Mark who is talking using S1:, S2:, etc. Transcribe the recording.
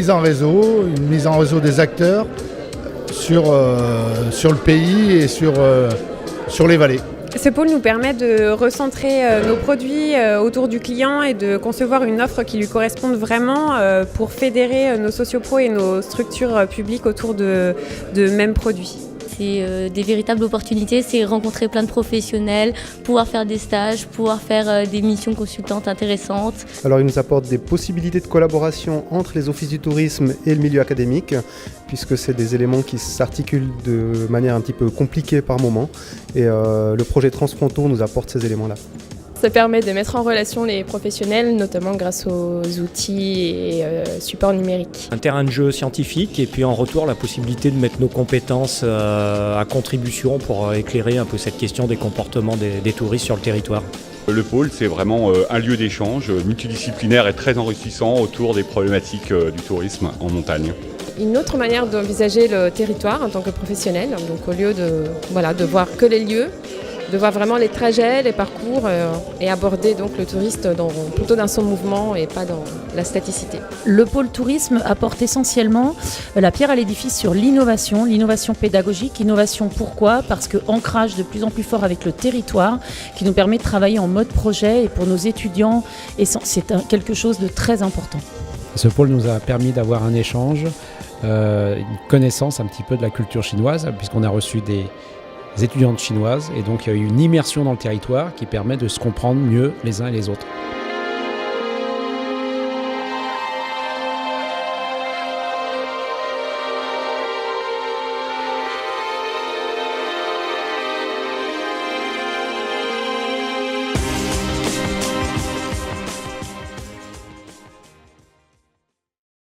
S1: mise en réseau des acteurs sur le pays et sur les vallées.
S2: Ce pôle nous permet de recentrer nos produits autour du client et de concevoir une offre qui lui corresponde vraiment pour fédérer nos sociopros et nos structures publiques autour de mêmes produits.
S3: C'est des véritables opportunités, c'est rencontrer plein de professionnels, pouvoir faire des stages, pouvoir faire des missions consultantes intéressantes.
S4: Alors il nous apporte des possibilités de collaboration entre les offices du tourisme et le milieu académique, puisque c'est des éléments qui s'articulent de manière un petit peu compliquée par moment. Et le projet Transfrontaux nous apporte ces éléments-là.
S5: Ça permet de mettre en relation les professionnels, notamment grâce aux outils et supports numériques.
S6: Un terrain de jeu scientifique et puis en retour la possibilité de mettre nos compétences à contribution pour éclairer un peu cette question des comportements des touristes sur le territoire.
S7: Le pôle, c'est vraiment un lieu d'échange multidisciplinaire et très enrichissant autour des problématiques du tourisme en montagne.
S5: Une autre manière d'envisager le territoire en tant que professionnel, donc au lieu de voir que les lieux, de voir vraiment les trajets, les parcours et aborder donc le touriste plutôt dans son mouvement et pas dans la staticité.
S8: Le pôle tourisme apporte essentiellement la pierre à l'édifice sur l'innovation pédagogique. Innovation pourquoi ? Parce que ancrage de plus en plus fort avec le territoire qui nous permet de travailler en mode projet et pour nos étudiants, c'est quelque chose de très important.
S9: Ce pôle nous a permis d'avoir un échange, une connaissance un petit peu de la culture chinoise puisqu'on a reçu des étudiantes chinoises et donc il y a eu une immersion dans le territoire qui permet de se comprendre mieux les uns et les autres.